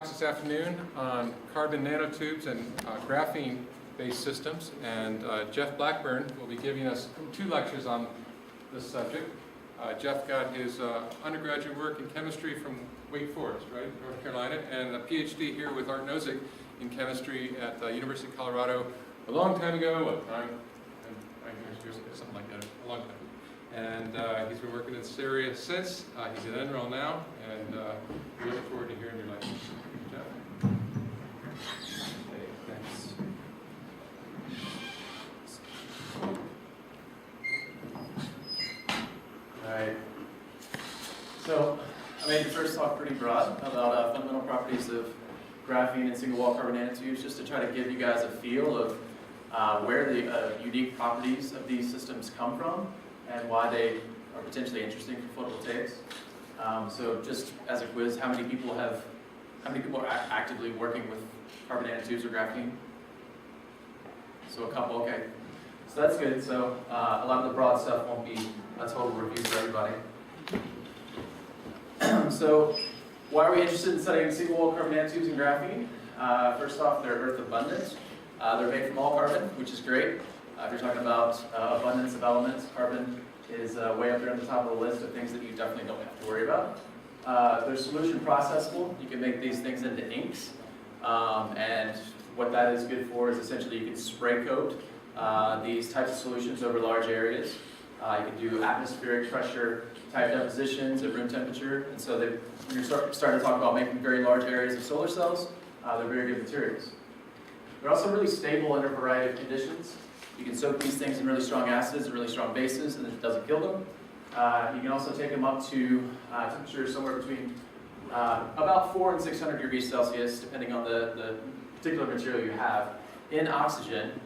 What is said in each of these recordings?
This afternoon on carbon nanotubes and graphene-based systems, and Jeff Blackburn will be giving us 2 lectures on this subject. Jeff got his undergraduate work in chemistry from Wake Forest, right, North Carolina, and a PhD here with Art Nozick in chemistry at the University of Colorado a long time ago. What, 9 years, something like that, a long time. And he's been working in this area since. He's at NREL now, and we look forward to hearing your lectures. Jeff? Okay, thanks. All right. So I made the first talk pretty broad about fundamental properties of graphene and single-wall carbon nanotubes, just to try to give you guys a feel of where the unique properties of these systems come from and why they are potentially interesting for photovoltaics. So just as a quiz, how many people are actively working with carbon nanotubes or graphene? So a couple, okay. So that's good. So a lot of the broad stuff won't be a total review for everybody. So why are we interested in studying single-wall carbon nanotubes and graphene? First off, they're earth abundant. They're made from all carbon, which is great. If you're talking about abundance of elements, carbon is way up there on the top of the list of things that you definitely don't have to worry about. They're solution processable. You can make these things into inks. And what that is good for is essentially you can spray coat these types of solutions over large areas. You can do atmospheric pressure type depositions at room temperature. And so when you're starting to talk about making very large areas of solar cells, they're very good materials. They're also really stable under a variety of conditions. You can soak these things in really strong acids and really strong bases, and it doesn't kill them. You can also take them up to temperatures somewhere between about 400 and 600 degrees Celsius, depending on the particular material you have, in oxygen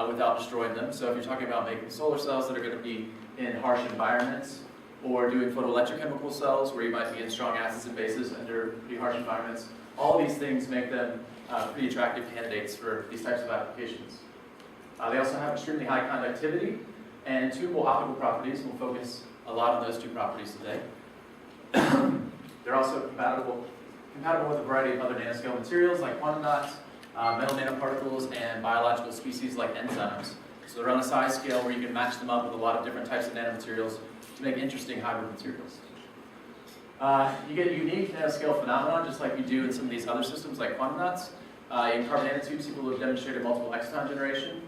without destroying them. So if you're talking about making solar cells that are going to be in harsh environments, or doing photoelectrochemical cells where you might be in strong acids and bases under pretty harsh environments, all of these things make them pretty attractive candidates for these types of applications. They also have extremely high conductivity and tunable optical properties. We'll focus a lot on those 2 properties today. They're also compatible with a variety of other nanoscale materials like quantum dots, metal nanoparticles, and biological species like enzymes. So they're on a size scale where you can match them up with a lot of different types of nanomaterials to make interesting hybrid materials. You get unique nanoscale phenomena just like you do in some of these other systems like quantum dots. In carbon nanotubes, people have demonstrated multiple exciton generation.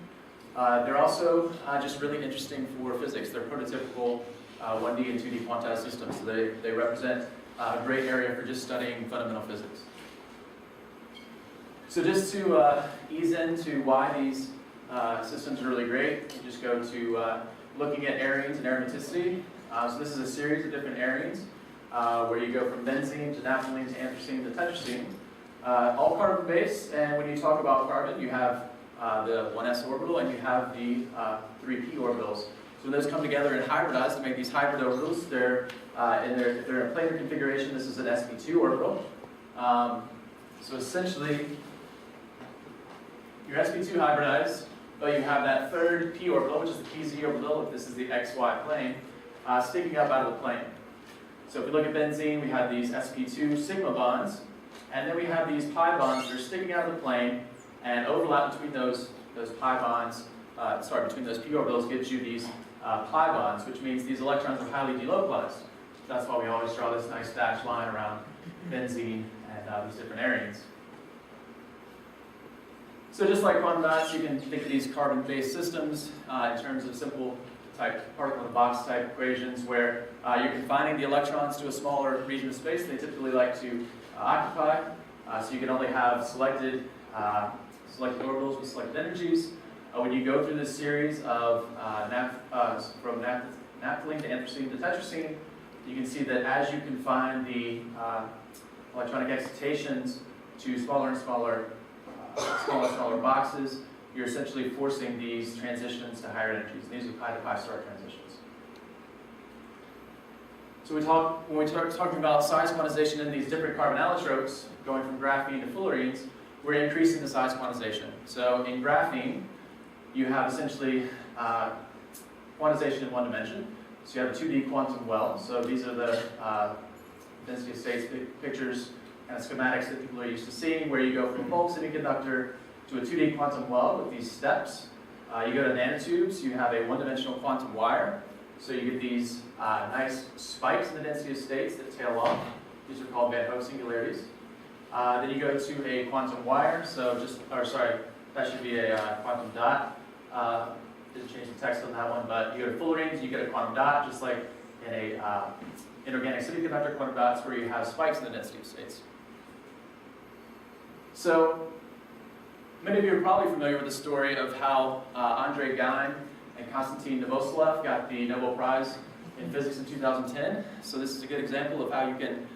They're also just really interesting for physics. They're prototypical 1D and 2D quantized systems, so they represent a great area for just studying fundamental physics. So just to ease into why these systems are really great, you just go to looking at arenes and aromaticity. So this is a series of different arenes where you go from benzene to naphthalene to anthracene to tetracene. All carbon-based, and when you talk about carbon, you have the 1s orbital and you have the 3p orbitals. So when those come together and hybridize to make these hybrid orbitals, they're in a planar configuration. This is an sp2 orbital. So essentially, your sp2 hybridized, but you have that third p orbital, which is the pz orbital, if this is the xy plane, sticking up out of the plane. So if we look at benzene, we have these sp2 sigma bonds, and then we have these pi bonds that are sticking out of the plane, and overlap between those pi bonds, between those p orbitals gives you these pi bonds, which means these electrons are highly delocalized. That's why we always draw this nice dashed line around benzene and these different arenes. So just like quantum dots, you can think of these carbon-based systems in terms of simple type particle-in-a-box type equations where you're confining the electrons to a smaller region of space they typically like to occupy. So you can only have selected orbitals with selected energies. When you go through this series of from naphthalene to anthracene to tetracene, you can see that as you confine the electronic excitations to smaller and smaller boxes, you're essentially forcing these transitions to higher energies. These are pi to pi star transitions. So when we start talking about size quantization in these different carbon allotropes, going from graphene to fullerenes, we're increasing the size quantization. So in graphene, you have essentially quantization in 1 dimension. So you have a 2D quantum well. So these are the density of states pictures kind of schematics that people are used to seeing, where you go from a bulk semiconductor to a 2D quantum well with these steps. You go to nanotubes, you have a one-dimensional quantum wire. So you get these nice spikes in the density of states that tail off. These are called Van Hoek singularities. Then you go to a quantum wire, that should be a quantum dot. Didn't change the text on that one, but you go to fullerenes, you get a quantum dot, just like in a inorganic semiconductor quantum dots where you have spikes in the density of states. So many of you are probably familiar with the story of how Andrei Geim and Konstantin Novoselov got the Nobel Prize in Physics in 2010. So this is a good example of how you can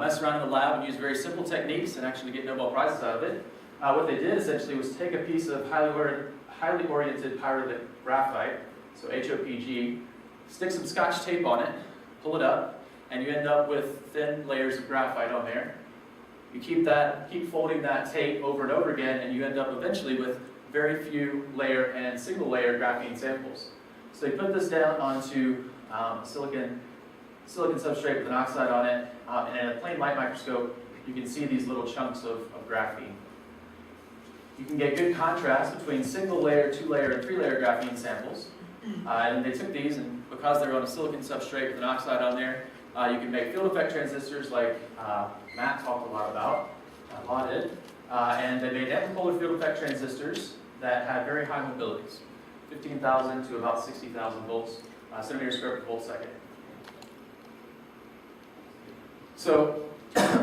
mess around in the lab and use very simple techniques and actually get Nobel Prizes out of it. What they did essentially was take a piece of highly oriented pyrolytic graphite, so HOPG, stick some Scotch tape on it, pull it up, and you end up with thin layers of graphite on there. You keep folding that tape over and over again, and you end up eventually with very few layer and single layer graphene samples. So you put this down onto silicon substrate with an oxide on it, and in a plain light microscope, you can see these little chunks of graphene. You can get good contrast between single layer, 2-layer, and 3-layer graphene samples. And they took these, and because they're on a silicon substrate with an oxide on there, you can make field effect transistors like Matt talked a lot about, and they made amplipolar field effect transistors that had very high mobilities, 15,000 to about 60,000 volts, centimeters squared per volt second. So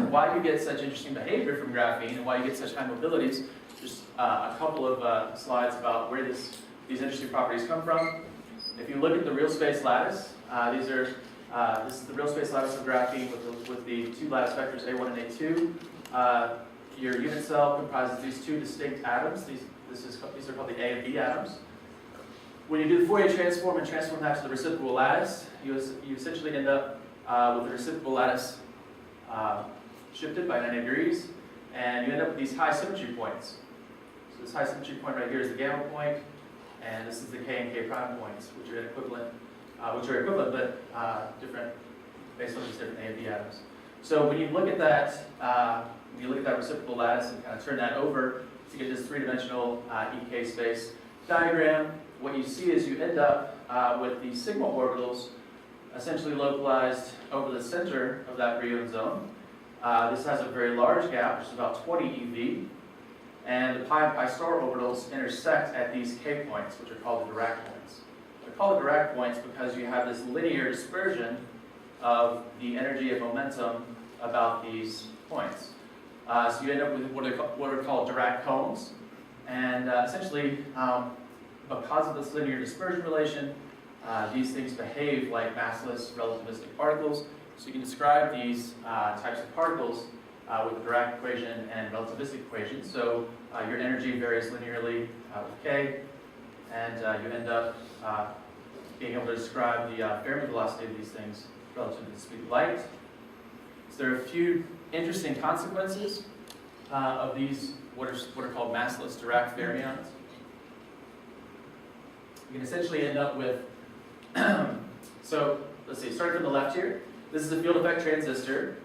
why you get such interesting behavior from graphene and why you get such high mobilities, just a couple of slides about where these interesting properties come from. If you look at the real space lattice, this is the real space lattice of graphene with the two lattice vectors A1 and A2. Your unit cell comprises these two distinct atoms. These are called the A and B atoms. When you do the Fourier transform and transform that to the reciprocal lattice, you essentially end up with the reciprocal lattice shifted by 90 degrees, and you end up with these high symmetry points. So this high symmetry point right here is the gamma point, and this is the K and K prime points, which are equivalent but different based on these different A and B atoms. So when you look at that, reciprocal lattice and kind of turn that over to get this three-dimensional EK space diagram, what you see is you end up with the sigma orbitals essentially localized over the center of that Brillouin zone. This has a very large gap, which is about 20 eV, and the pi and pi star orbitals intersect at these K points, which are called the Dirac points. They're called the Dirac points because you have this linear dispersion of the energy and momentum about these points. So you end up with what are called Dirac cones, and essentially, because of this linear dispersion relation, these things behave like massless relativistic particles. So you can describe these types of particles with the Dirac equation and relativistic equation. So your energy varies linearly with K, and you end up being able to describe the Fermi velocity of these things relative to the speed of light. So there are a few interesting consequences of these, what are called massless Dirac fermions. You can essentially end up with, so let's see, starting from the left here, this is a field effect transistor.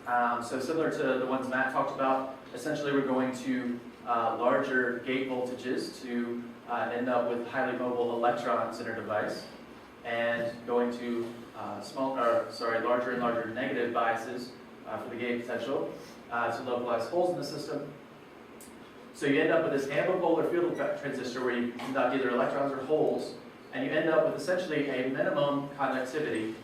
So similar to the ones Matt talked about, essentially we're going to larger gate voltages to end up with highly mobile electrons in our device, and going to larger and larger negative biases for the gate potential to localize holes in the system. So you end up with this ambipolar field effect transistor where you conduct either electrons or holes, and you end up with essentially a minimum conductivity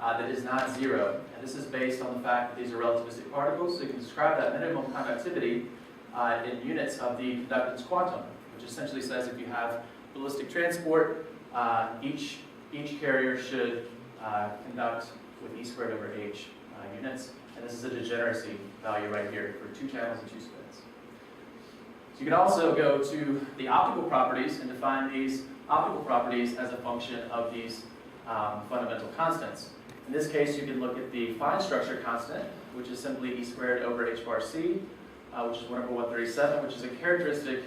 that is not zero. And this is based on the fact that these are relativistic particles, so you can describe that minimum conductivity in units of the conductance quantum, which essentially says if you have ballistic transport, each carrier should conduct with E squared over H units, and this is a degeneracy value right here for 2 channels and 2 spins. So you can also go to the optical properties and define these optical properties as a function of these fundamental constants. In this case, you can look at the fine structure constant, which is simply E squared over H bar C, which is 1 over 137, which is a characteristic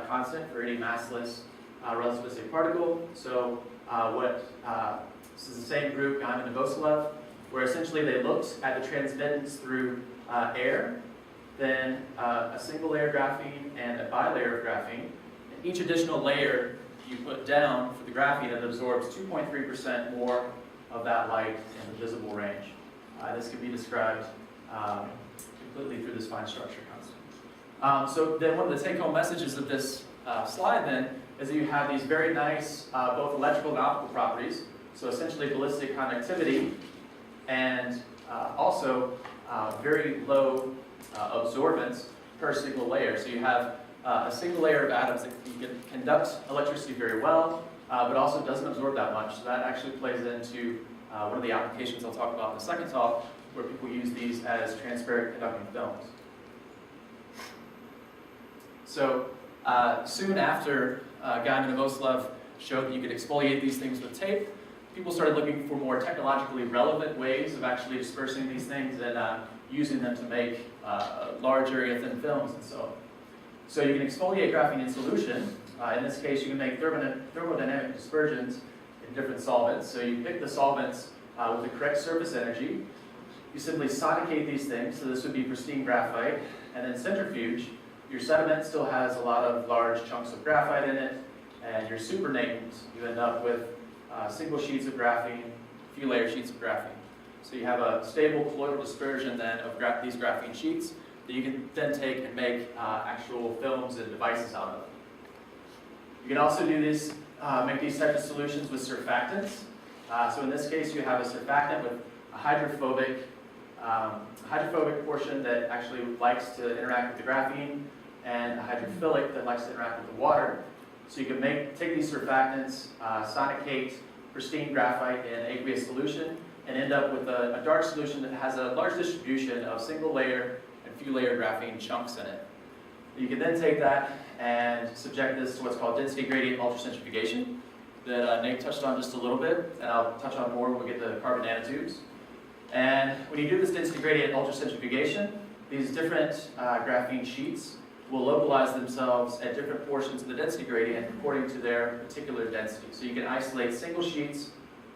constant for any massless relativistic particle. So this is the same group, Geim and Novoselov, where essentially they looked at the transmittance through air, then a single layer graphene and a bilayer of graphene. And each additional layer you put down for the graphene, it absorbs 2.3% more of that light in the visible range. This can be described completely through this fine structure constant. So then one of the take-home messages of this slide then is that you have these very nice both electrical and optical properties. So essentially ballistic conductivity and also very low absorbance per single layer. So you have a single layer of atoms that can conduct electricity very well, but also doesn't absorb that much. So that actually plays into one of the applications I'll talk about in the second talk, where people use these as transparent conducting films. So soon after Gaiman and Voslov showed that you could exfoliate these things with tape, people started looking for more technologically relevant ways of actually dispersing these things and using them to make large area thin films and so on. So you can exfoliate graphene in solution. In this case, you can make thermodynamic dispersions in different solvents. So you pick the solvents with the correct surface energy. You simply sonicate these things, so this would be pristine graphite, and then centrifuge. Your sediment still has a lot of large chunks of graphite in it, and your supernatants, you end up with single sheets of graphene, a few layer sheets of graphene. So you have a stable colloidal dispersion then of these graphene sheets that you can then take and make actual films and devices out of. You can also do this, make these types of solutions with surfactants. So in this case, you have a surfactant with a hydrophobic portion that actually likes to interact with the graphene, and a hydrophilic that likes to interact with the water. So you can take these surfactants, sonicate pristine graphite in aqueous solution, and end up with a dark solution that has a large distribution of single layer and few layer graphene chunks in it. You can then take that and subject this to what's called density gradient ultracentrifugation that Nate touched on just a little bit, and I'll touch on more when we get to carbon nanotubes. And when you do this density gradient ultracentrifugation, these different graphene sheets will localize themselves at different portions of the density gradient according to their particular density. So you can isolate single sheets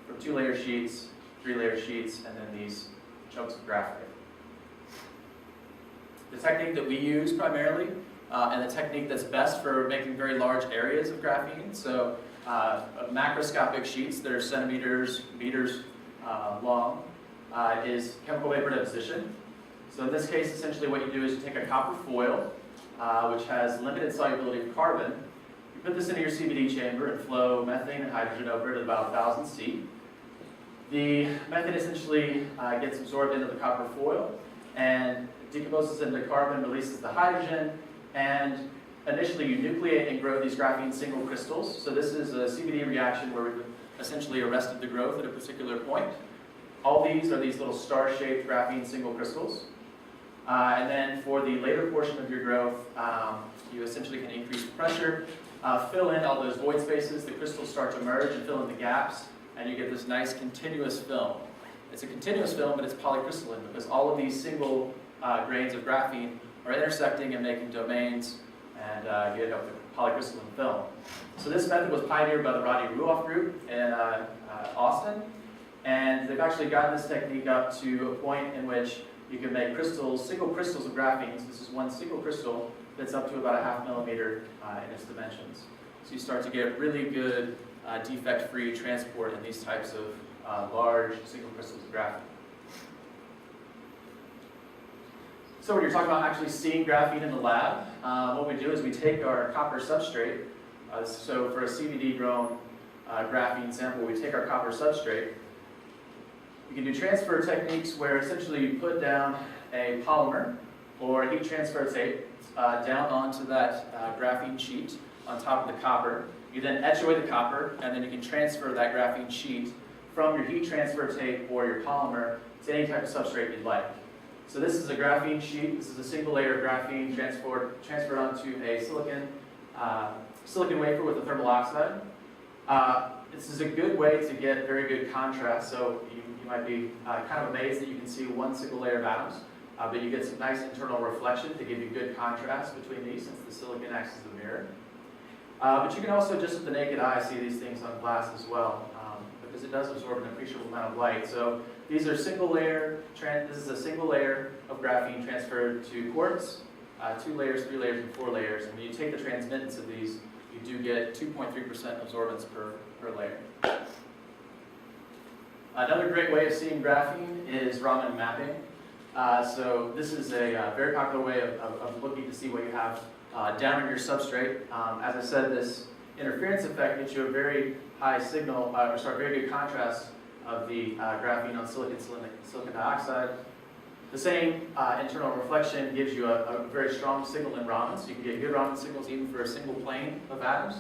from 2-layer sheets, 3-layer sheets, and then these chunks of graphite. The technique that we use primarily, and the technique that's best for making very large areas of graphene, so macroscopic sheets that are centimeters, meters long, is chemical vapor deposition. So in this case, essentially what you do is you take a copper foil, which has limited solubility of carbon. You put this into your CVD chamber and flow methane and hydrogen over it at about 1,000 C. The methane essentially gets absorbed into the copper foil and decomposes into carbon, releases the hydrogen, and initially you nucleate and grow these graphene single crystals. So this is a CVD reaction where we've essentially arrested the growth at a particular point. All these are these little star-shaped graphene single crystals. And then for the later portion of your growth, you essentially can increase the pressure, fill in all those void spaces, the crystals start to merge and fill in the gaps, and you get this nice continuous film. It's a continuous film, but it's polycrystalline because all of these single grains of graphene are intersecting and making domains, and you end up with a polycrystalline film. So this method was pioneered by the Rodney Ruoff group in Austin, and they've actually gotten this technique up to a point in which you can make crystals, single crystals of graphene. So this is one single crystal that's up to about 0.5 millimeter in its dimensions. So you start to get really good defect-free transport in these types of large single crystals of graphene. So when you're talking about actually seeing graphene in the lab, what we do is we take our copper substrate. So for a CVD-grown graphene sample, we take our copper substrate. We can do transfer techniques where essentially you put down a polymer or heat transfer tape down onto that graphene sheet on top of the copper. You then etch away the copper, and then you can transfer that graphene sheet from your heat transfer tape or your polymer to any type of substrate you'd like. So this is a graphene sheet. This is a single layer of graphene transferred onto a silicon wafer with a thermal oxide. This is a good way to get very good contrast. So you might be kind of amazed that you can see one single layer of atoms, but you get some nice internal reflection to give you good contrast between these, since the silicon acts as the mirror. But you can also, just with the naked eye, see these things on glass as well, because it does absorb an appreciable amount of light. So these are single layer, this is a single layer of graphene transferred to quartz, 2 layers, 3 layers, and 4 layers. And when you take the transmittance of these, you do get 2.3% absorbance per layer. Another great way of seeing graphene is Raman mapping. So this is a very popular way of looking to see what you have down in your substrate. As I said, this interference effect gives you a very high signal, very good contrast of the graphene on silicon dioxide. The same internal reflection gives you a very strong signal in Raman, so you can get good Raman signals even for a single plane of atoms.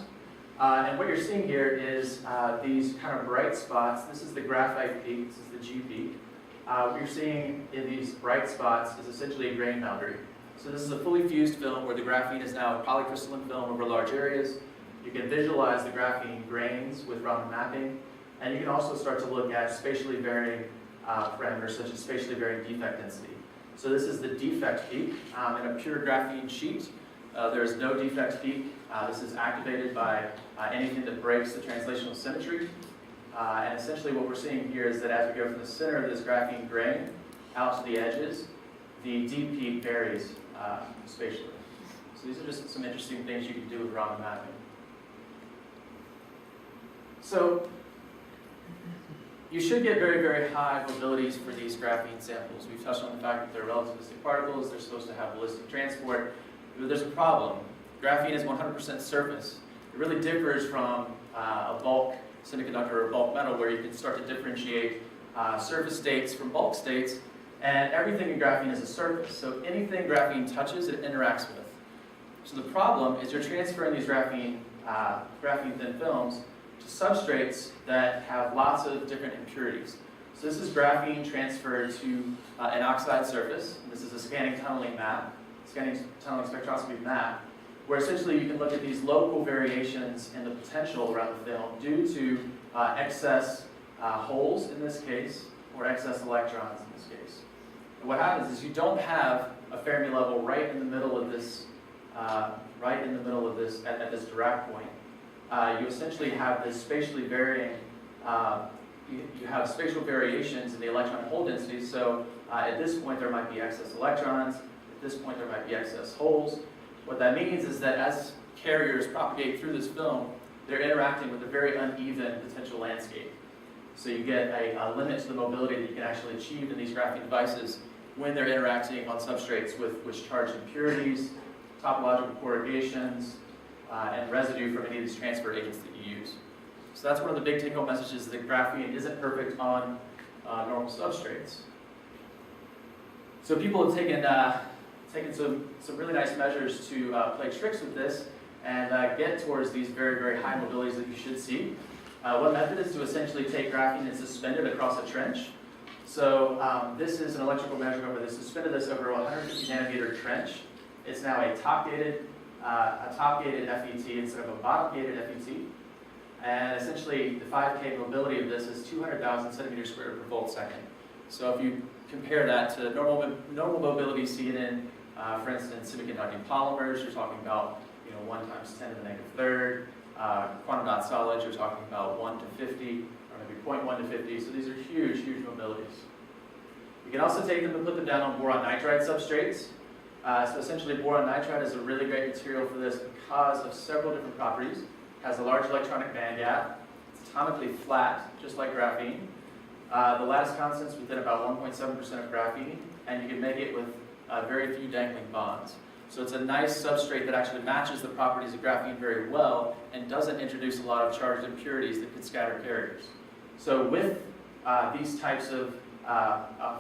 And what you're seeing here is these kind of bright spots. This is the graphite peak, this is the G peak. What you're seeing in these bright spots is essentially a grain boundary. So this is a fully fused film where the graphene is now a polycrystalline film over large areas. You can visualize the graphene grains with Raman mapping, and you can also start to look at spatially varying parameters such as spatially varying defect density. So this is the defect peak in a pure graphene sheet. There is no defect peak. This is activated by anything that breaks the translational symmetry. And essentially what we're seeing here is that as we go from the center of this graphene grain out to the edges, the D peak varies spatially. So these are just some interesting things you can do with Raman mapping. So you should get very, very high mobilities for these graphene samples. We've touched on the fact that they're relativistic particles. They're supposed to have ballistic transport. But there's a problem. Graphene is 100% surface. It really differs from a bulk semiconductor or bulk metal where you can start to differentiate surface states from bulk states. And everything in graphene is a surface. So anything graphene touches, it interacts with. So the problem is you're transferring these graphene thin films to substrates that have lots of different impurities. So this is graphene transferred to an oxide surface. This is a scanning tunneling map, scanning tunneling spectroscopy map, where essentially you can look at these local variations in the potential around the film due to excess holes in this case, or excess electrons in this case. And what happens is you don't have a Fermi level right in the middle of this, at this Dirac point. You essentially have this spatially varying, you have spatial variations in the electron hole densities. So at this point there might be excess electrons, at this point there might be excess holes. What that means is that as carriers propagate through this film, they're interacting with a very uneven potential landscape. So you get a limit to the mobility that you can actually achieve in these graphene devices when they're interacting on substrates with charged impurities, topological corrugations, and residue from any of these transfer agents that you use. So that's one of the big take-home messages, that graphene isn't perfect on normal substrates. So people have taken some really nice measures to play tricks with this and get towards these very, very high mobilities that you should see. One method is to essentially take graphene and suspend it across a trench. So this is an electrical measurement where they suspended this over a 150 nanometer trench. It's now a top-gated FET instead of a bottom-gated FET. And essentially, the 5K mobility of this is 200,000 centimeters squared per volt second. So if you compare that to normal mobility seen in, for instance, semiconducting polymers, you're talking about 1 times 10 to the negative third. Quantum dot solids, you're talking about 1 to 50, or maybe 0.1 to 50. So these are huge, huge mobilities. You can also take them and put them down on boron nitride substrates. So essentially, boron nitride is a really great material for this because of several different properties. It has a large electronic band gap. It's atomically flat, just like graphene. The lattice constant's within about 1.7% of graphene, and you can make it with very few dangling bonds. So it's a nice substrate that actually matches the properties of graphene very well and doesn't introduce a lot of charged impurities that could scatter carriers. So with these types of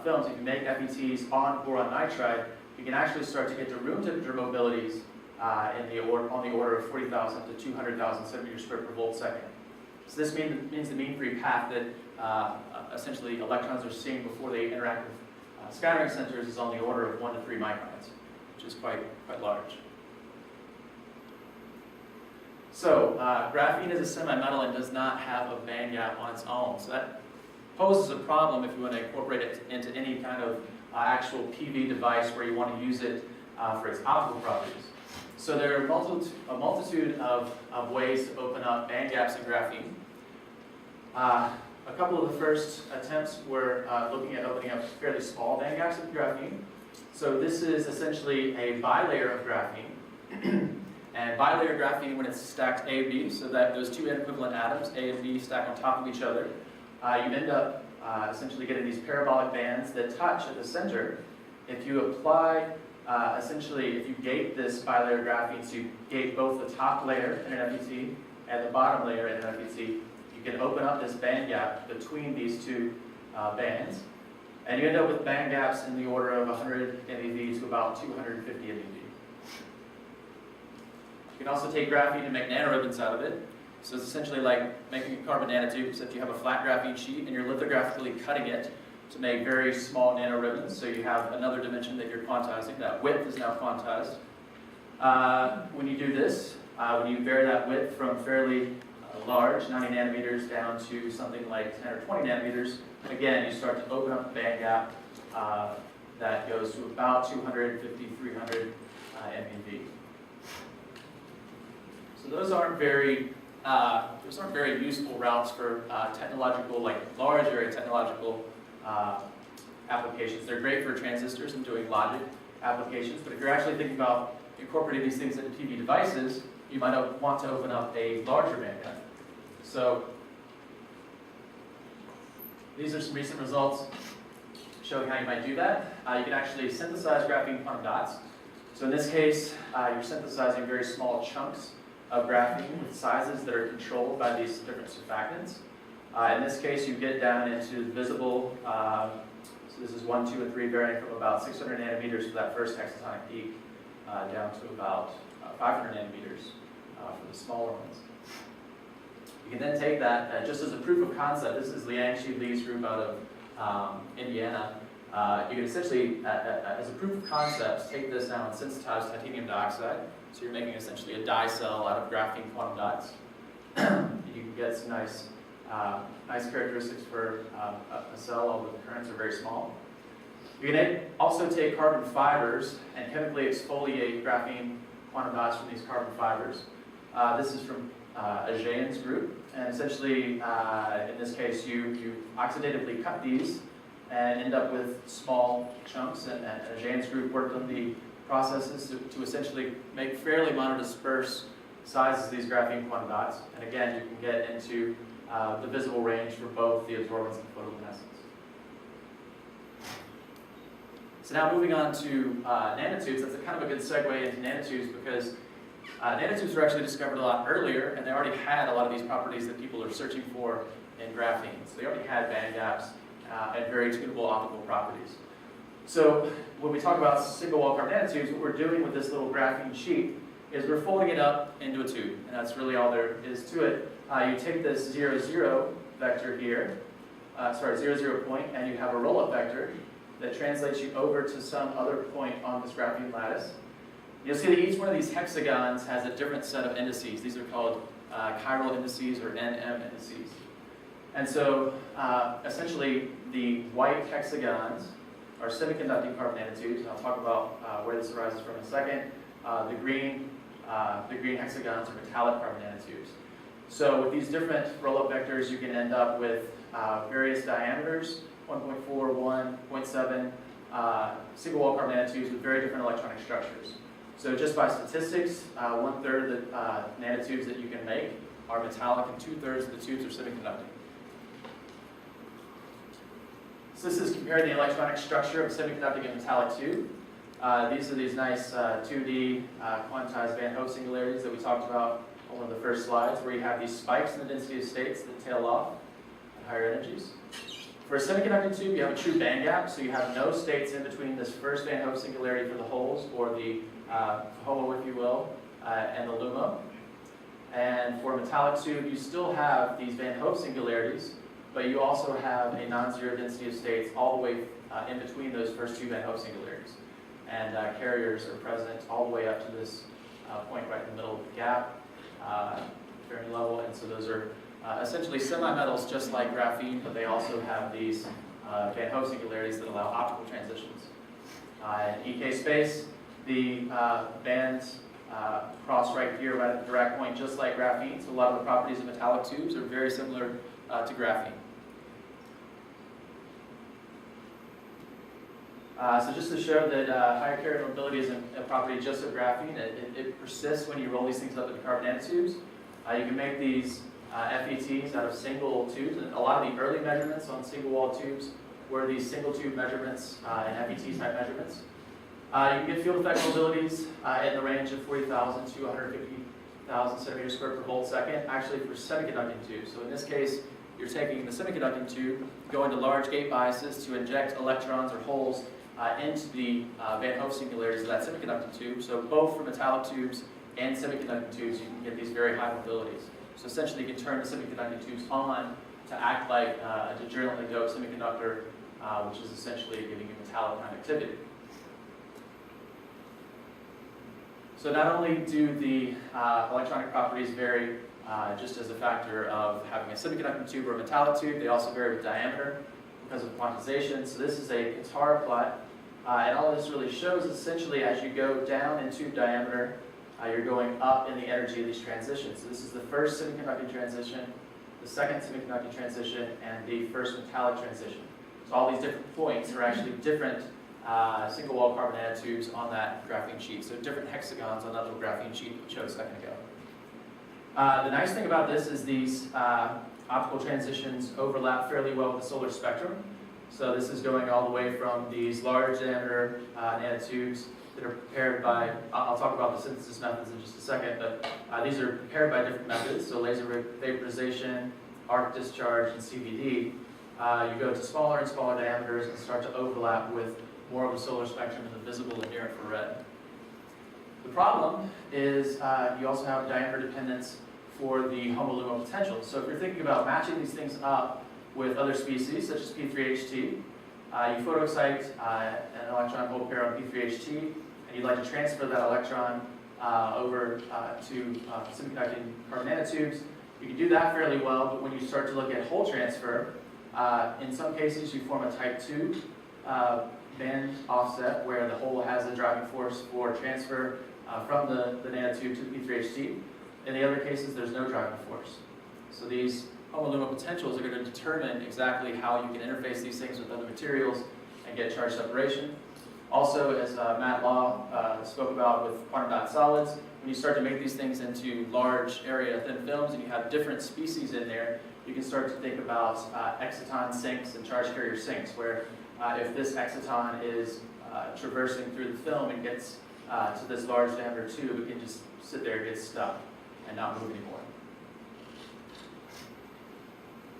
films, if you make FETs on boron nitride, you can actually start to get to room temperature mobilities on the order of 40,000 to 200,000 centimeters squared per volt second. So this means the mean free path that essentially electrons are seeing before they interact with scattering centers is on the order of 1 to 3 microns, which is quite large. So graphene is a semi-metal and does not have a band gap on its own. So that poses a problem if you want to incorporate it into any kind of actual PV device where you want to use it for its optical properties. So there are a multitude of ways to open up band gaps in graphene. A couple of the first attempts were looking at opening up fairly small band gaps of graphene. So this is essentially a bilayer of graphene. And bilayer graphene, when it's stacked A and B, so that those two equivalent atoms, A and B, stack on top of each other, you end up essentially getting these parabolic bands that touch at the center. If you apply, essentially, if you gate this bilayer graphene, so you gate both the top layer in an FET and the bottom layer in an FET, you can open up this band gap between these two bands, and you end up with band gaps in the order of 100 MeV to about 250 MeV. You can also take graphene and make nanoribbons out of it. So it's essentially like making a carbon nanotube, except you have a flat graphene sheet and you're lithographically cutting it to make very small nanoribbons. So you have another dimension that you're quantizing. That width is now quantized. When you do this, when you vary that width from fairly large, 90 nanometers, down to something like 10 or 20 nanometers, again, you start to open up the band gap that goes to about 250, 300 MeV. So those aren't very useful routes for technological, like large area technological applications. They're great for transistors and doing logic applications, but if you're actually thinking about incorporating these things into PV devices, you might want to open up a larger band gap. So these are some recent results showing how you might do that. You can actually synthesize graphene quantum dots. So in this case, you're synthesizing very small chunks of graphene with sizes that are controlled by these different surfactants. In this case, you get down into visible, so this is 1, 2, and 3, varying from about 600 nanometers for that first hexatonic peak, down to about 500 nanometers for the smaller ones. You can then take that, just as a proof of concept, this is Liang-Shi Li's group out of Indiana. You can essentially, as a proof of concept, take this now and sensitize titanium dioxide. So you're making essentially a dye cell out of graphene quantum dots. You can get some nice characteristics for a cell, although the currents are very small. You can also take carbon fibers and chemically exfoliate graphene quantum dots from these carbon fibers. This is from Ajayan's group, and essentially, in this case, you oxidatively cut these and end up with small chunks, and Ajayan's group worked on the processes to essentially make fairly monodisperse sizes of these graphene quantum dots. And again, you can get into the visible range for both the absorbance and photoluminescence. So now moving on to nanotubes, that's a kind of a good segue into nanotubes because nanotubes were actually discovered a lot earlier, and they already had a lot of these properties that people are searching for in graphene. So they already had band gaps and very tunable optical properties. So when we talk about single wall carbon nanotubes, what we're doing with this little graphene sheet is we're folding it up into a tube, and that's really all there is to it. You take this 0, 0 vector here, 0, 0 point, and you have a roll-up vector that translates you over to some other point on this graphene lattice. You'll see that each one of these hexagons has a different set of indices. These are called chiral indices or NM indices. And so essentially the white hexagons are semiconducting carbon nanotubes, and I'll talk about where this arises from in a second. The green hexagons are metallic carbon nanotubes. So with these different roll-up vectors, you can end up with various diameters, 1.4, 1, 0.7, single-wall carbon nanotubes with very different electronic structures. So just by statistics, 1/3 of the nanotubes that you can make are metallic, and 2/3 of the tubes are semiconducting. So this is comparing the electronic structure of a semiconducting and metallic tube. These are these nice 2D quantized Van Hoff singularities that we talked about on one of the first slides, where you have these spikes in the density of states that tail off at higher energies. For a semiconducting tube, you have a true band gap, so you have no states in between this first Van Hoff singularity for the holes, or the HOMO, if you will, and the LUMO. And for a metallic tube, you still have these Van Hoff singularities, but you also have a non-zero density of states all the way in between those first two Van Hoff singularities. And carriers are present all the way up to this point right in the middle of the gap, Fermi level, and so those are essentially semi-metals just like graphene, but they also have these Van Hoff singularities that allow optical transitions. In EK space, the bands cross right here, right at the Dirac point, just like graphene, so a lot of the properties of metallic tubes are very similar to graphene. So just to show that higher carrier mobility isn't a property just of graphene, it persists when you roll these things up into carbon nanotubes. You can make these FETs out of single tubes, and a lot of the early measurements on single wall tubes were these single tube measurements and FET type measurements. You can get field effect mobilities in the range of 40,000 to 150,000 centimeters squared per volt second, actually for semiconducting tubes. So in this case, you're taking the semiconducting tube, going to large gate biases to inject electrons or holes into the Van Hoff singularities of that semiconducting tube. So both for metallic tubes and semiconducting tubes, you can get these very high mobilities. So essentially, you can turn the semiconducting tubes on to act like a degenerally doped semiconductor, which is essentially giving you metallic conductivity. So not only do the electronic properties vary just as a factor of having a semiconducting tube or a metallic tube, they also vary with diameter because of quantization. So this is a guitar plot, and all this really shows is essentially as you go down in tube diameter, you're going up in the energy of these transitions. So this is the first semiconducting transition, the second semiconducting transition, and the first metallic transition. So all these different points are actually different single wall carbon nanotubes on that graphene sheet. So different hexagons on that little graphene sheet that we showed a second ago. The nice thing about this is these optical transitions overlap fairly well with the solar spectrum. So this is going all the way from these large diameter nanotubes that are prepared by, I'll talk about the synthesis methods in just a second, but these are prepared by different methods, so laser vaporization, arc discharge, and CVD. You go to smaller and smaller diameters and start to overlap with more of the solar spectrum in the visible and near infrared. The problem is you also have diameter dependence for the homoluminal potential. So if you're thinking about matching these things up with other species, such as P3HT, you photoexcite an electron hole pair on P3HT, and you'd like to transfer that electron over to semiconducting carbon nanotubes. You can do that fairly well, but when you start to look at hole transfer, in some cases you form a type 2 band offset where the hole has a driving force for transfer from the nanotube to the P3HT. In the other cases, there's no driving force. So these homoluminal potentials are going to determine exactly how you can interface these things with other materials and get charge separation. Also, as Matt Law spoke about with quantum dot solids, when you start to make these things into large area thin films and you have different species in there, you can start to think about exciton sinks and charge carrier sinks, where if this exciton is traversing through the film and gets to this large diameter tube, it can just sit there and get stuck and not move anymore.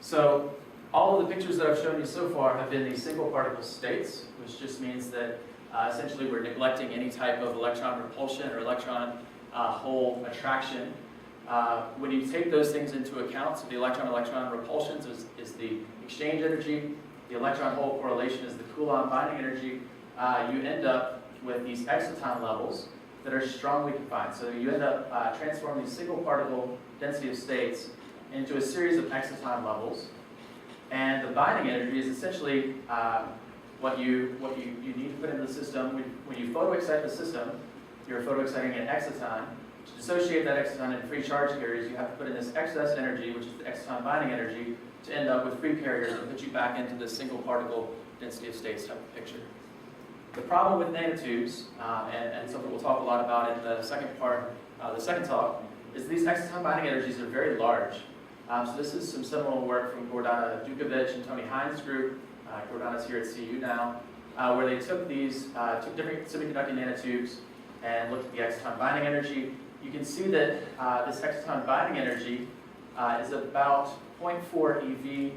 So all of the pictures that I've shown you so far have been these single particle states, which just means that essentially we're neglecting any type of electron repulsion or electron hole attraction. When you take those things into account, so the electron-electron repulsions is the exchange energy, the electron hole correlation is the Coulomb binding energy, you end up with these exciton levels that are strongly confined. So you end up transforming these single particle density of states into a series of exciton levels. And the binding energy is essentially what you need to put into the system. When you photoexcite the system, you're photoexciting an exciton. To dissociate that exciton in free charge carriers, you have to put in this excess energy, which is the exciton binding energy, to end up with free carriers and put you back into this single particle density of states type of picture. The problem with nanotubes, and something we'll talk a lot about in the second part, the second talk, is these exciton binding energies are very large. So this is some seminal work from Gordana Dukovic and Tony Hines' group. Gordana's here at CU now, where they took different semiconducting nanotubes and looked at the exciton binding energy. You can see that this exciton binding energy is about 0.4 eV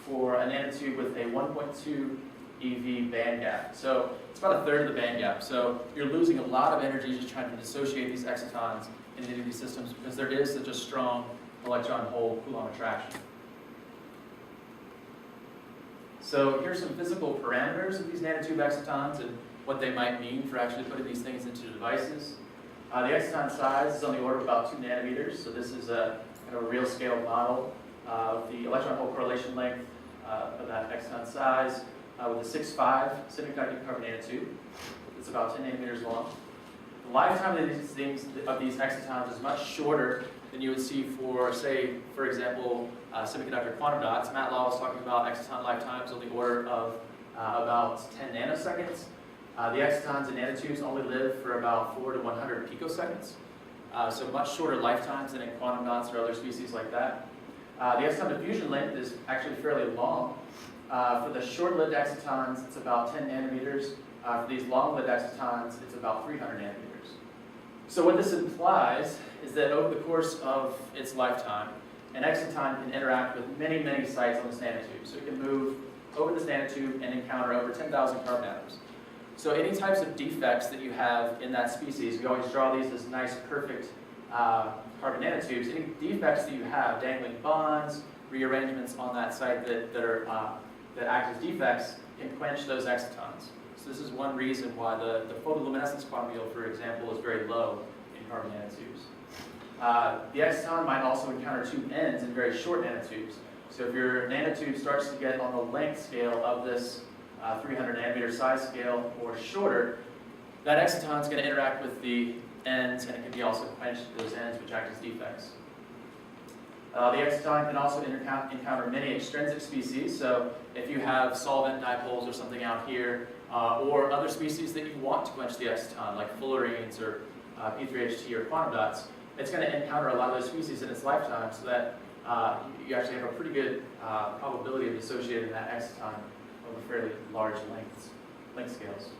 for a nanotube with a 1.2 EV band gap. So it's about a third of the band gap. So you're losing a lot of energy just trying to dissociate these excitons into these systems because there is such a strong electron hole Coulomb attraction. So here's some physical parameters of these nanotube excitons and what they might mean for actually putting these things into devices. The exciton size is on the order of about 2 nanometers. So this is a kind of a real scale model of the electron hole correlation length of that exciton size with a 6.5 semiconducting carbon nanotube. It's about 10 nanometers long. The lifetime of these excitons is much shorter than you would see for, say, for example, semiconductor quantum dots. Matt Law was talking about exciton lifetimes on the order of about 10 nanoseconds. The excitons and nanotubes only live for about 4 to 100 picoseconds, so much shorter lifetimes than in quantum dots or other species like that. The exciton diffusion length is actually fairly long. For the short-lived excitons, it's about 10 nanometers. For these long-lived excitons, it's about 300 nanometers. So what this implies is that over the course of its lifetime, an exciton can interact with many, many sites on this nanotube. So it can move over this nanotube and encounter over 10,000 carbon atoms. So any types of defects that you have in that species, we always draw these as nice, perfect carbon nanotubes. Any defects that you have, dangling bonds, rearrangements on that site that act as defects, can quench those excitons. So this is one reason why the photoluminescence quantum field, for example, is very low in carbon nanotubes. The exciton might also encounter two ends in very short nanotubes. So if your nanotube starts to get on the length scale of this 300 nanometer size scale or shorter, that exciton is going to interact with the ends, and it can be also quenched those ends, which act as defects. The exciton can also encounter many extrinsic species. So if you have solvent dipoles or something out here, or other species that you want to quench the exciton, like fullerenes or P3HT or quantum dots, it's going to encounter a lot of those species in its lifetime, so that you actually have a pretty good probability of associating that exciton over fairly large length scales.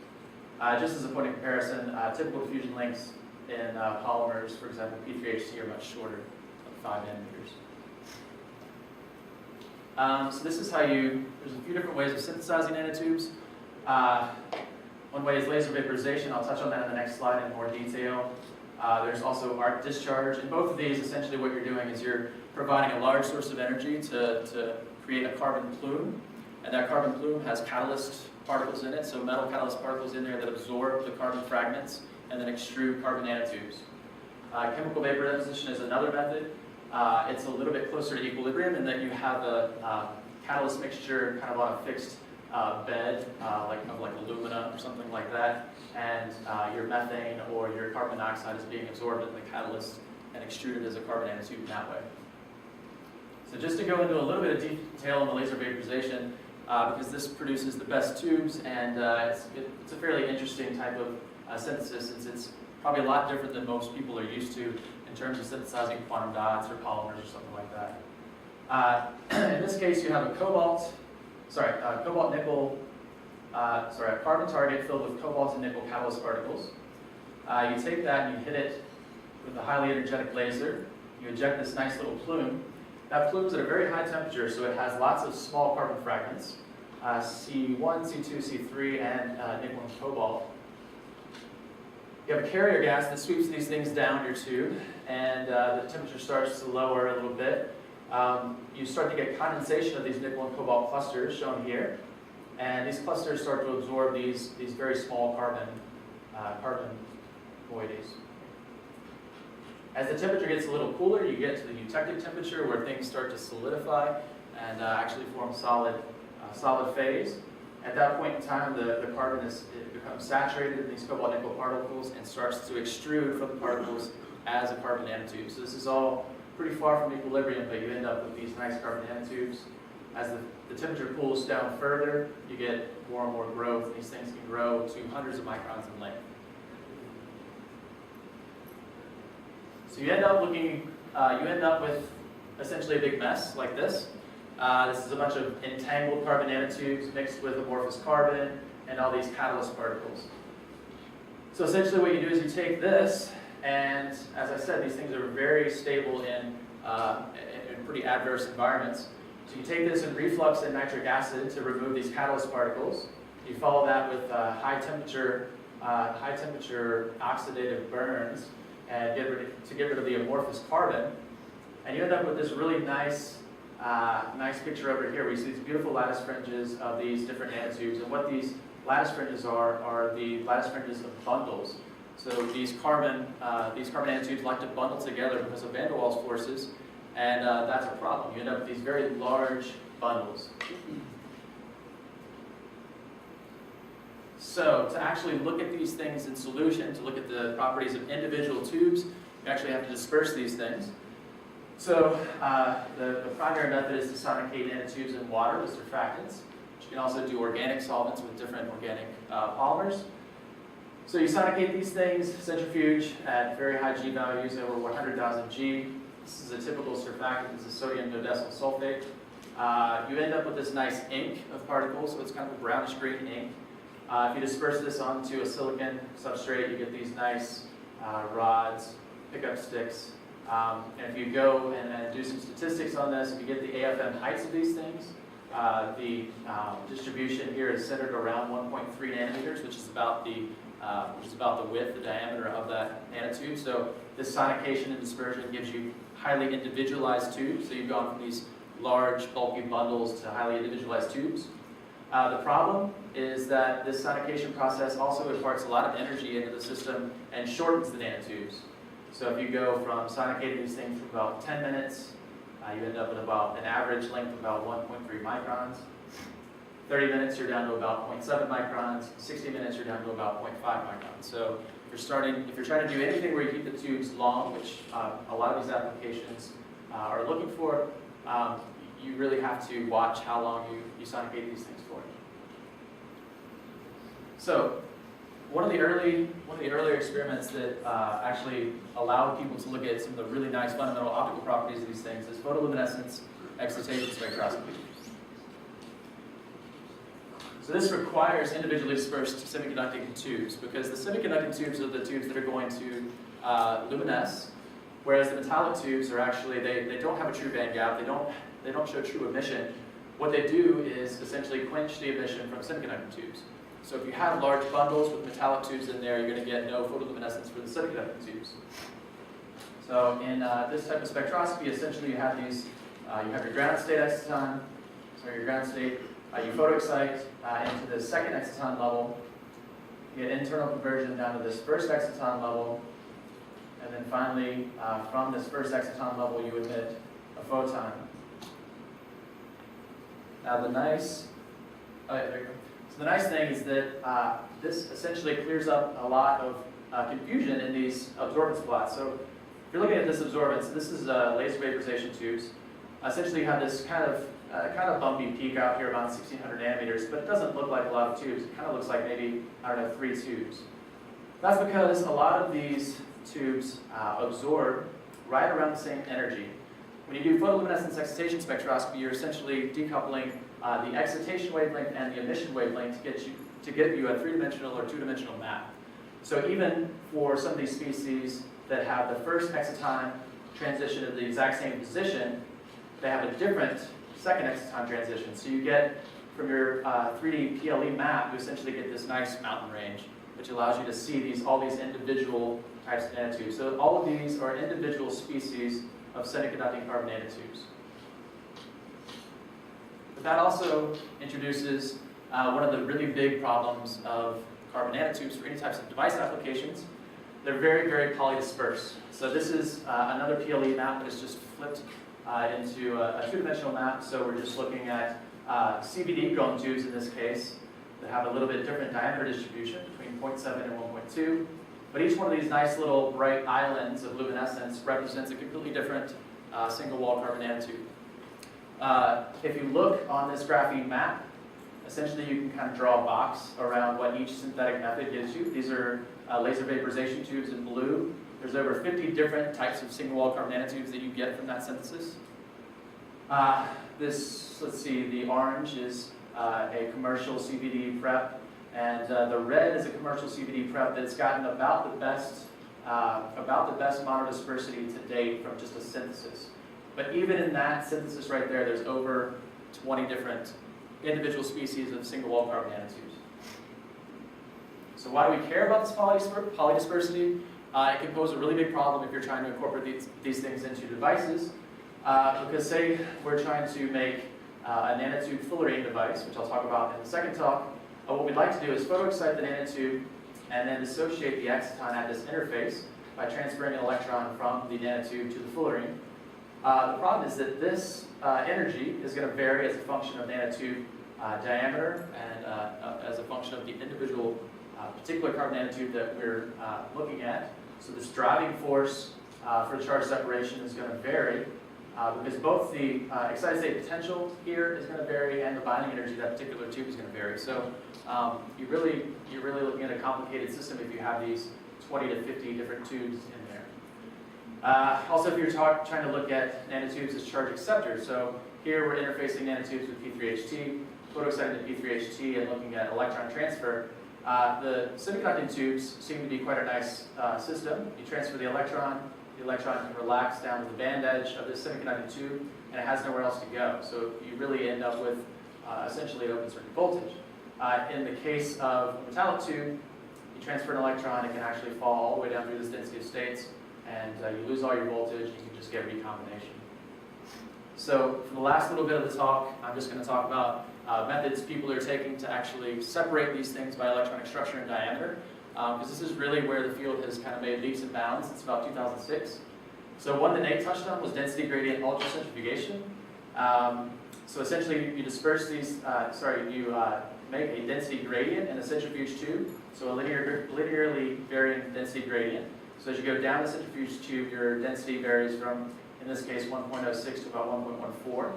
Just as a point of comparison, typical diffusion lengths in polymers, for example, P3HT, are much shorter, like 5 nanometers. So this is how there's a few different ways of synthesizing nanotubes. One way is laser vaporization. I'll touch on that in the next slide in more detail. There's also arc discharge. In both of these, essentially what you're doing is you're providing a large source of energy to create a carbon plume. And that carbon plume has catalyst particles in it, so metal catalyst particles in there that absorb the carbon fragments and then extrude carbon nanotubes. Chemical vapor deposition is another method. It's a little bit closer to equilibrium in that you have a catalyst mixture kind of on a fixed bed, like alumina or something like that, and your methane or your carbon dioxide is being absorbed in the catalyst and extruded as a carbon nanotube in that way. So just to go into a little bit of detail on the laser vaporization, because this produces the best tubes, and it's a fairly interesting type of synthesis, since it's probably a lot different than most people are used to in terms of synthesizing quantum dots or polymers or something like that. In this case, you have a a carbon target filled with cobalt and nickel catalyst particles. You take that and you hit it with a highly energetic laser. You eject this nice little plume. That plume is at a very high temperature, so it has lots of small carbon fragments, C1, C2, C3, and nickel and cobalt. You have a carrier gas that sweeps these things down your tube, and the temperature starts to lower a little bit. You start to get condensation of these nickel and cobalt clusters, shown here, and these clusters start to absorb these very small carbon moieties. As the temperature gets a little cooler, you get to the eutectic temperature where things start to solidify and actually form solid phase. At that point in time, the carbon becomes saturated in these cobalt nickel particles and starts to extrude from the particles as a carbon nanotube. So this is all pretty far from equilibrium, but you end up with these nice carbon nanotubes. As the temperature cools down further, you get more and more growth. These things can grow to hundreds of microns in length. So you end up with essentially a big mess like this. This is a bunch of entangled carbon nanotubes mixed with amorphous carbon and all these catalyst particles. So essentially what you do is you take this, and as I said, these things are very stable in pretty adverse environments. So you take this and reflux in nitric acid to remove these catalyst particles. You follow that with high temperature oxidative burns and get rid of the amorphous carbon, and you end up with this really nice picture over here where you see these beautiful lattice fringes of these different nanotubes. And what these lattice fringes are the lattice fringes of bundles. So these carbon nanotubes like to bundle together because of van der Waals forces, and that's a problem. You end up with these very large bundles. So to actually look at these things in solution, to look at the properties of individual tubes, you actually have to disperse these things. So the primary method is to sonicate nanotubes in water with surfactants. You can also do organic solvents with different organic polymers. So you sonicate these things, centrifuge at very high G values, over 100,000 G. This is a typical surfactant. This is sodium dodecyl sulfate. You end up with this nice ink of particles, so it's kind of a brownish green ink. If you disperse this onto a silicon substrate, you get these nice rods, pickup sticks. And if you go and do some statistics on this, if you get the AFM heights of these things, the distribution here is centered around 1.3 nanometers, which is about the width, the diameter of that nanotube. So this sonication and dispersion gives you highly individualized tubes. So you've gone from these large, bulky bundles to highly individualized tubes. The problem is that this sonication process also imparts a lot of energy into the system and shortens the nanotubes. So if you go from sonicating these things for about 10 minutes, you end up with about an average length of about 1.3 microns. 30 minutes, you're down to about 0.7 microns. 60 minutes, you're down to about 0.5 microns. So if you're trying to do anything where you keep the tubes long, which a lot of these applications are looking for, you really have to watch how long you sonicate these things for. So one of the earlier experiments that actually allowed people to look at some of the really nice fundamental optical properties of these things is photoluminescence excitation spectroscopy. So this requires individually dispersed semiconducting tubes, because the semiconducting tubes are the tubes that are going to luminesce, whereas the metallic tubes are actually, they don't have a true band gap, they don't show true emission. What they do is essentially quench the emission from semiconducting tubes. So if you have large bundles with metallic tubes in there, you're going to get no photoluminescence for the semiconductor tubes. So in this type of spectroscopy, essentially you have these, you have your ground state exciton, so your ground state, you photoexcite into the second exciton level, you get internal conversion down to this first exciton level, and then finally, from this first exciton level, you emit a photon. Now the nice, there you go. So the nice thing is that this essentially clears up a lot of confusion in these absorbance plots. So if you're looking at this absorbance, this is laser vaporization tubes. Essentially you have this kind of bumpy peak out here about 1600 nanometers, but it doesn't look like a lot of tubes. It kind of looks like maybe, I don't know, 3 tubes. That's because a lot of these tubes absorb right around the same energy. When you do photoluminescence excitation spectroscopy, you're essentially decoupling the excitation wavelength and the emission wavelength to get you a 3-dimensional or 2-dimensional map. So even for some of these species that have the first exciton transition at the exact same position, they have a different second exciton transition. So you get, from your 3D PLE map, you essentially get this nice mountain range, which allows you to see all these individual types of nanotubes. So all of these are individual species of semiconducting carbon nanotubes. But that also introduces one of the really big problems of carbon nanotubes for any types of device applications. They're very, very polydispersed. So this is another PLE map, but it's just flipped into a 2-dimensional map. So we're just looking at CVD grown tubes in this case that have a little bit different diameter distribution between 0.7 and 1.2. But each one of these nice little bright islands of luminescence represents a completely different single-wall carbon nanotube. If you look on this graphene map, essentially you can kind of draw a box around what each synthetic method gives you. These are laser vaporization tubes in blue. There's over 50 different types of single-wall carbon nanotubes that you get from that synthesis. Let's see, the orange is a commercial CVD prep. And the red is a commercial CVD prep that's gotten about the best monodispersity to date from just a synthesis. But even in that synthesis right there, there's over 20 different individual species of single-wall carbon nanotubes. So why do we care about this polydispersity? It can pose a really big problem if you're trying to incorporate these things into devices. Because say we're trying to make a nanotube fullerene device, which I'll talk about in the second talk. What we'd like to do is photoexcite the nanotube and then dissociate the exciton at this interface by transferring an electron from the nanotube to the fullerene. The problem is that this energy is going to vary as a function of nanotube diameter and as a function of the individual particular carbon nanotube that we're looking at. So this driving force for charge separation is going to vary because both the excited state potential here is going to vary and the binding energy of that particular tube is going to vary. So you're really looking at a complicated system if you have these 20 to 50 different tubes in there. Also, if you're trying to look at nanotubes as charge acceptors, so here we're interfacing nanotubes with P3HT, photoexcited to P3HT, and looking at electron transfer. The semiconducting tubes seem to be quite a nice system. You transfer the electron can relax down to the band edge of this semiconducting tube, and it has nowhere else to go. So you really end up with essentially open circuit voltage. In the case of a metallic tube, you transfer an electron, it can actually fall all the way down through this density of states, and you lose all your voltage, you can just get recombination. So for the last little bit of the talk, I'm just going to talk about methods people are taking to actually separate these things by electronic structure and diameter, because this is really where the field has kind of made leaps and bounds since about 2006. So one that Nate touched on was density gradient ultracentrifugation. So essentially you disperse these, you make a density gradient in a centrifuge tube, so a linearly varying density gradient. So as you go down the centrifuge tube, your density varies from, in this case, 1.06 to about 1.14.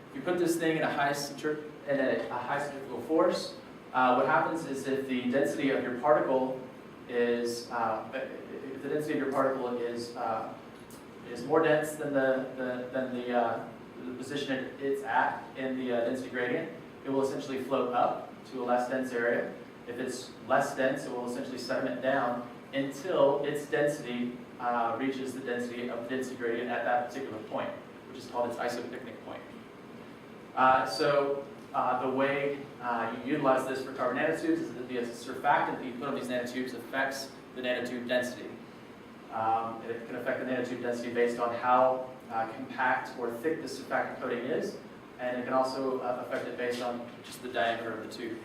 If you put this thing in a high centrifugal force, what happens is if the density of your particle is more dense than the position it's at in the density gradient, it will essentially float up to a less dense area. If it's less dense, it will essentially sediment down until its density reaches the density of the density gradient at that particular point, which is called its isopicnic point. The way you utilize this for carbon nanotubes is that the surfactant that you put on these nanotubes affects the nanotube density. It can affect the nanotube density based on how compact or thick the surfactant coating is, and it can also affect it based on just the diameter of the tube.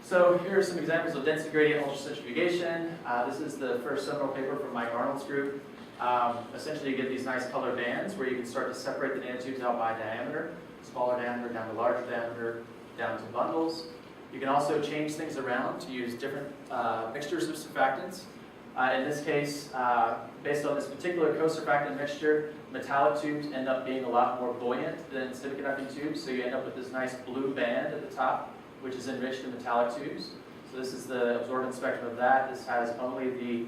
So here are some examples of density gradient ultracentrifugation. This is the first seminal paper from Mike Arnold's group. Essentially you get these nice color bands where you can start to separate the nanotubes out by diameter, smaller diameter down to larger diameter, down to bundles. You can also change things around to use different mixtures of surfactants. In this case, based on this particular co-surfactant mixture, metallic tubes end up being a lot more buoyant than semiconducting tubes, so you end up with this nice blue band at the top, which is enriched in metallic tubes. So this is the absorbance spectrum of that. This has only the,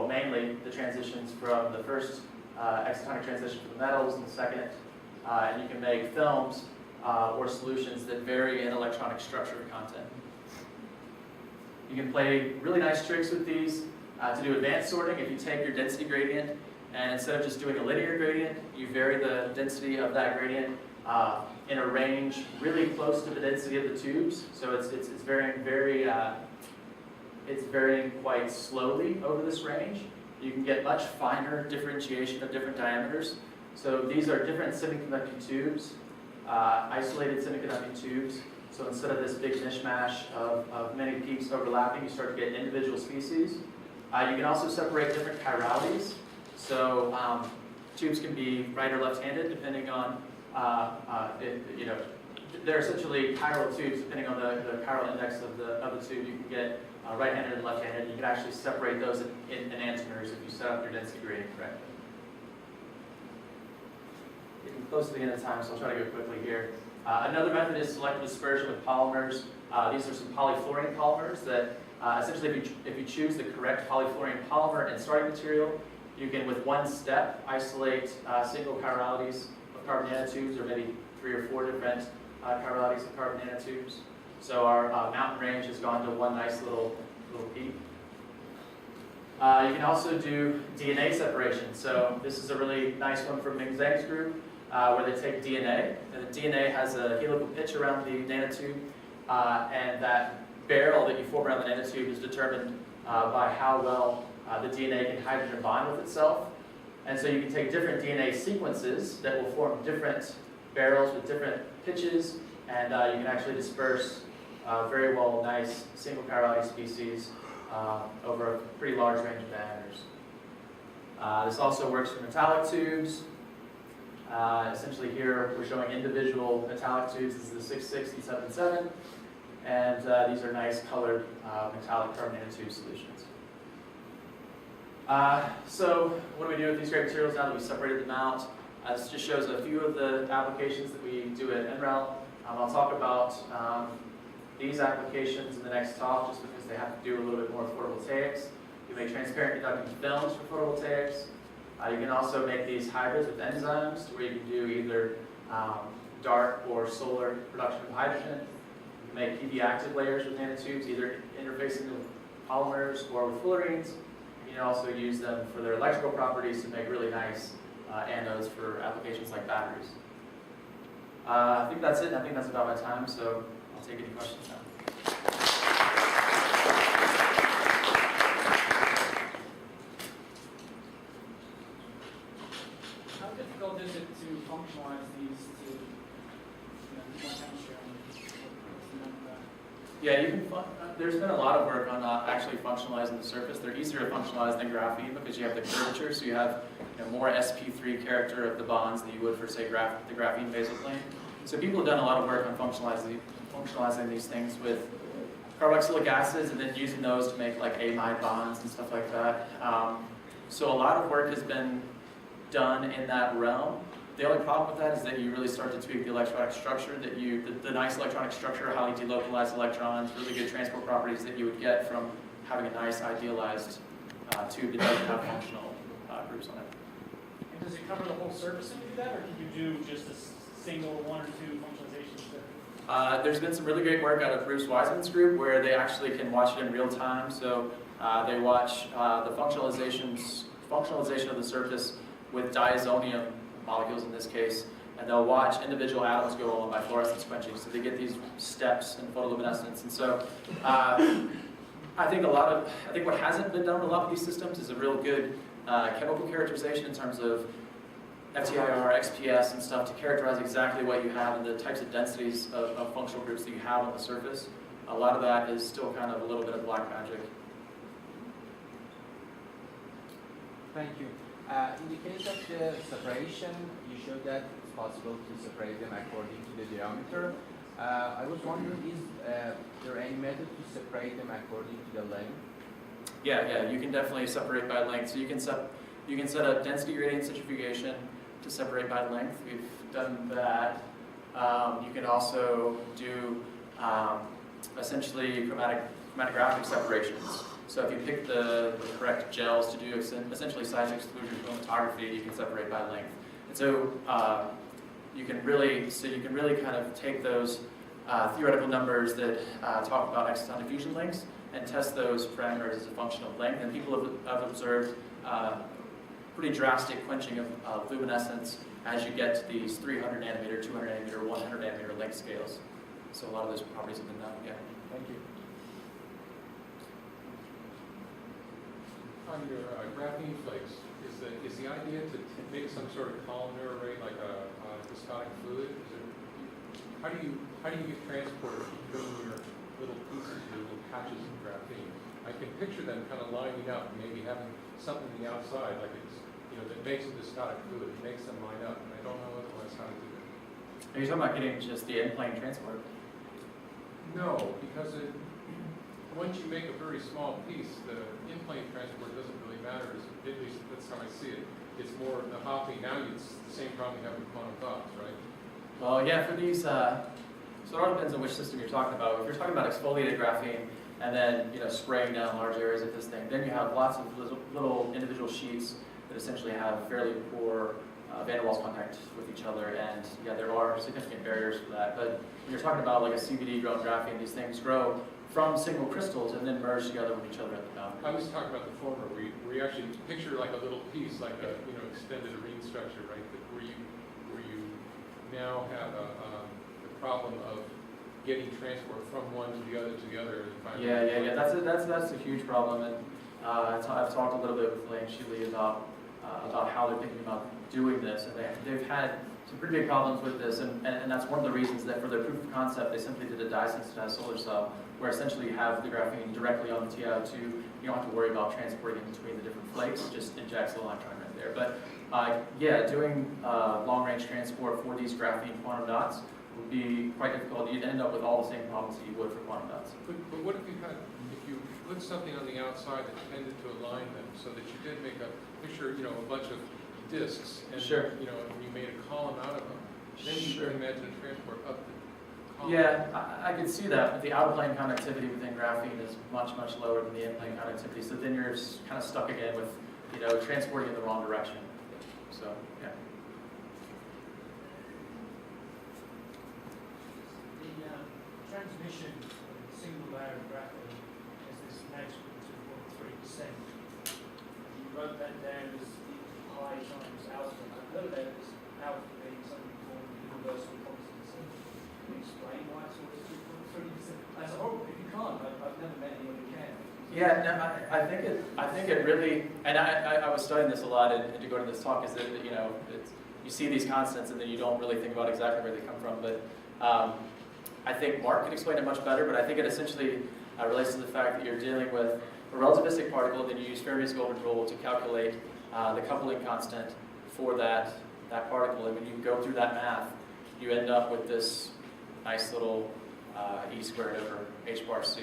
mainly the transitions from the first excitonic transition for the metals and the second, and you can make films or solutions that vary in electronic structure and content. You can play really nice tricks with these to do advanced sorting. If you take your density gradient and instead of just doing a linear gradient, you vary the density of that gradient in a range really close to the density of the tubes. So it's varying quite slowly over this range. You can get much finer differentiation of different diameters. So these are different semiconducting tubes, isolated semiconducting tubes. So instead of this big mishmash of many peaks overlapping, you start to get individual species. You can also separate different chiralities. So tubes can be right or left-handed depending on, they're essentially chiral tubes depending on the chiral index of the tube. You can get right-handed and left-handed. You can actually separate those in enantiomers if you set up your density gradient correctly. Getting close to the end of time, so I'll try to go quickly here. Another method is selective dispersion with polymers. These are some polyfluorine polymers that essentially if you choose the correct polyfluorine polymer and starting material, you can with one step isolate single chiralities of carbon nanotubes, or maybe 3 or 4 different chiralities of carbon nanotubes. So our mountain range has gone to one nice little peak. You can also do DNA separation. So this is a really nice one from Ming Zhang's group, where they take DNA, and the DNA has a helical pitch around the nanotube, and that barrel that you form around the nanotube is determined by how well the DNA can hydrogen bond with itself. And so you can take different DNA sequences that will form different barrels with different pitches, and you can actually disperse very well nice single chirality species over a pretty large range of diameters. This also works for metallic tubes. Essentially here we're showing individual metallic tubes. This is the 660, 77, and these are nice colored metallic carbon nanotube solutions. So what do we do with these great materials now that we separated them out? This just shows a few of the applications that we do at NREL. I'll talk about these applications in the next talk just because they have to do a little bit more with photovoltaics. You make transparent conducting films for photovoltaics. You can also make these hybrids with enzymes where you can do either dark or solar production of hydrogen. You can make PV active layers with nanotubes, either interfacing with polymers or with fullerenes. You can also use them for their electrical properties to make really nice anodes for applications like batteries. I think that's it. I think that's about my time, so I'll take any questions now. How difficult is it to functionalize these to chemistry? Yeah, you can. There's been a lot of work on actually functionalizing the surface. They're easier to functionalize than graphene because you have the curvature, so you have more sp3 character of the bonds than you would for, say, the graphene basal plane. So people have done a lot of work on functionalizing these things with carboxylic acids and then using those to make like amide bonds and stuff like that. So a lot of work has been done in that realm. The only problem with that is that you really start to tweak the electronic structure, that the nice electronic structure, highly delocalized electrons, really good transport properties that you would get from having a nice idealized tube that doesn't have functional groups on it. And does it cover the whole surface when you do that, or can you do just a single one or two functionalizations there? There's been some really great work out of Bruce Wiseman's group where they actually can watch it in real time. So they watch the functionalization of the surface with diazonium molecules in this case, and they'll watch individual atoms go on by fluorescence quenching. So they get these steps in photoluminescence. And so I think what hasn't been done with a lot of these systems is a real good chemical characterization in terms of FTIR, XPS, and stuff to characterize exactly what you have and the types of densities of functional groups that you have on the surface. A lot of that is still kind of a little bit of black magic. Thank you. In the case of the separation, you showed that it's possible to separate them according to the diameter. I was wondering, is there any method to separate them according to the length? Yeah, you can definitely separate by length. So you can set up density gradient centrifugation to separate by length. We've done that. You can also do essentially chromatographic separations. So if you pick the correct gels to do essentially size exclusion chromatography, you can separate by length. And so you can really kind of take those theoretical numbers that talk about exciton diffusion lengths and test those parameters as a function of length. And people have observed pretty drastic quenching of luminescence as you get to these 300 nanometer, 200 nanometer, 100 nanometer length scales. So a lot of those properties have been done. Yeah. Thank you. On your graphene flakes, is the idea to make some sort of columnar array like a visconic fluid? How do you get transported between your little pieces, your little patches of graphene? I can picture them kind of lining up, maybe having something on the outside, like it's that makes a visconic fluid, makes them line up, and I don't know otherwise how to do it. Are you talking about getting just the in-plane transport? No, because once you make a very small piece, the in-plane transport doesn't really matter. At least that's how I see it. It's more the hopping. Now it's the same problem you have with quantum dots, right? Well, yeah, for these, so it all depends on which system you're talking about. If you're talking about exfoliated graphene and then spraying down large areas of this thing, then you have lots of little individual sheets that essentially have fairly poor van der Waals contact with each other, and yeah, there are significant barriers for that. But when you're talking about like a CVD grown graphene, these things grow from single crystals and then merge together with each other at the boundary. I was talking about the former, where you actually picture like a little piece, like a extended arene structure, right? Where you now have the problem of getting transport from one to the other. And Yeah. That's a huge problem, and I've talked a little bit with Lane Shealy about how they're thinking about doing this, and they've had some pretty big problems with this, and that's one of the reasons that for their proof of concept they simply did a dye-sensitized solar cell, where essentially you have the graphene directly on the TiO2. You don't have to worry about transporting it between the different flakes. It just injects the electron right there. But yeah, doing long-range transport for these graphene quantum dots would be quite difficult. You'd end up with all the same problems that you would for quantum dots. But what if you put something on the outside that tended to align them so that you did take a picture, you know, a bunch of disks, and Sure. you know, and you made a column out of them, then you Sure. can imagine a transport up the column. Yeah, I could see that, but the out-of-plane conductivity within graphene is much, much lower than the in-plane conductivity, so then you're kind of stuck again with, you know, transporting in the wrong direction. So, yeah. The transmission of a single layer of graphene has this magic 2.3%. You wrote that down as pi times alpha. I've heard about this alpha being something called universal constancy. Can you explain why it's always 2.3%? That's horrible. If you can't, I've never met anyone who can. Yeah, no, I think it really, and I was studying this a lot, and to go to this talk is that, you know, you see these constants and then you don't really think about exactly where they come from, but I think Mark could explain it much better, but I think it essentially relates to the fact that you're dealing with a relativistic particle, then you use Faraday's-Golden rule to calculate the coupling constant for that particle, and when you go through that math, you end up with this nice little E squared over H bar C.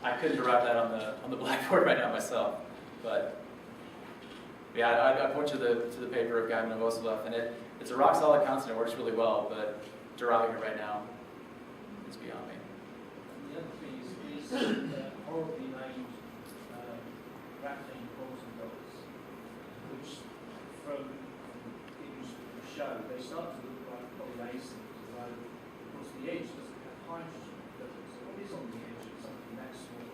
I couldn't derive that on the blackboard right now myself, but yeah, I point to the paper of Gaiman and Vosilov, and it's a rock solid constant. It works really well, but deriving it right now is beyond me. And the other thing is these horribly named graphene quantum dots, which from things you show, they start to look like polydispersity, although of course the edge doesn't have hydrogen. So what is on the edge of something that small?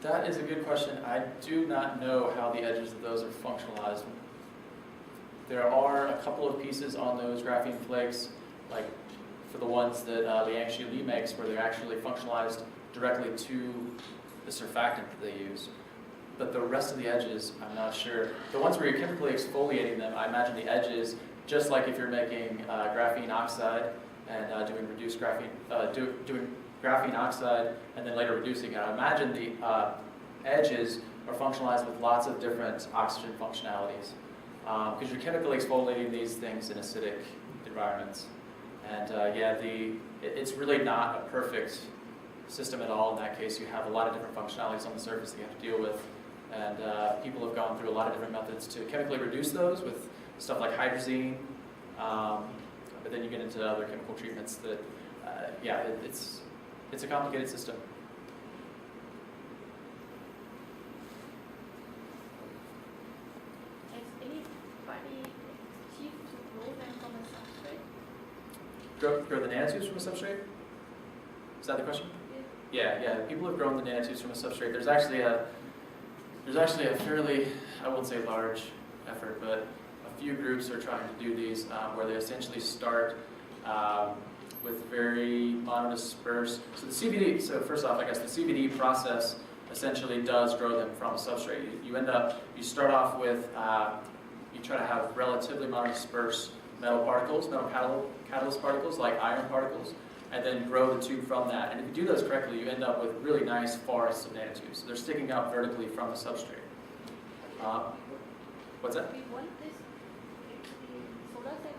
That is a good question. I do not know how the edges of those are functionalized. There are a couple of pieces on those graphene flakes, like for the ones that Liang-Shi Li makes, where they're actually functionalized directly to the surfactant that they use. But the rest of the edges, I'm not sure. The ones where you're chemically exfoliating them, I imagine the edges, just like if you're making graphene oxide and doing reduced graphene, doing graphene oxide and then later reducing it. I imagine the edges are functionalized with lots of different oxygen functionalities because you're chemically exfoliating these things in acidic environments. And yeah, it's really not a perfect system at all. In that case, you have a lot of different functionalities on the surface that you have to deal with. And people have gone through a lot of different methods to chemically reduce those with stuff like hydrazine. But then you get into other chemical treatments that, yeah, it's a complicated system. Has anybody achieved to grow them from a substrate? Grow the nanotubes from a substrate? Is that the question? Yeah. People have grown the nanotubes from a substrate. There's actually a fairly, I won't say large effort, but a few groups are trying to do these where they essentially start with very monodispersed. So the CVD, so first off, I guess the CVD process essentially does grow them from a substrate. You start off with, you try to have relatively monodispersed metal particles, metal catalyst particles like iron particles, and then grow the tube from that. And if you do those correctly, you end up with really nice forests of nanotubes. So they're sticking up vertically from the substrate. What's that? We want this the solar cell.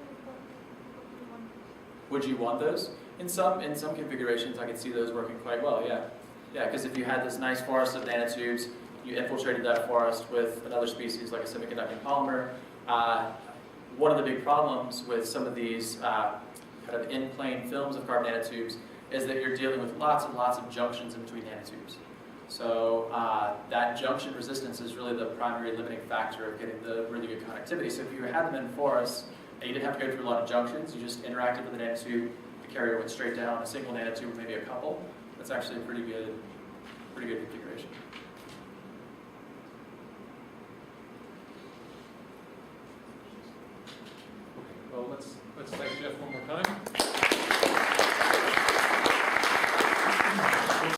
We want this. Would you want those? In some configurations, I could see those working quite well, yeah. Yeah, because if you had this nice forest of nanotubes, you infiltrated that forest with another species like a semiconducting polymer. One of the big problems with some of these kind of in-plane films of carbon nanotubes is that you're dealing with lots and lots of junctions in between nanotubes. So that junction resistance is really the primary limiting factor of getting the really good connectivity. So if you had them in forests and you didn't have to go through a lot of junctions, you just interacted with the nanotube, the carrier went straight down, a single nanotube, maybe a couple, that's actually a pretty good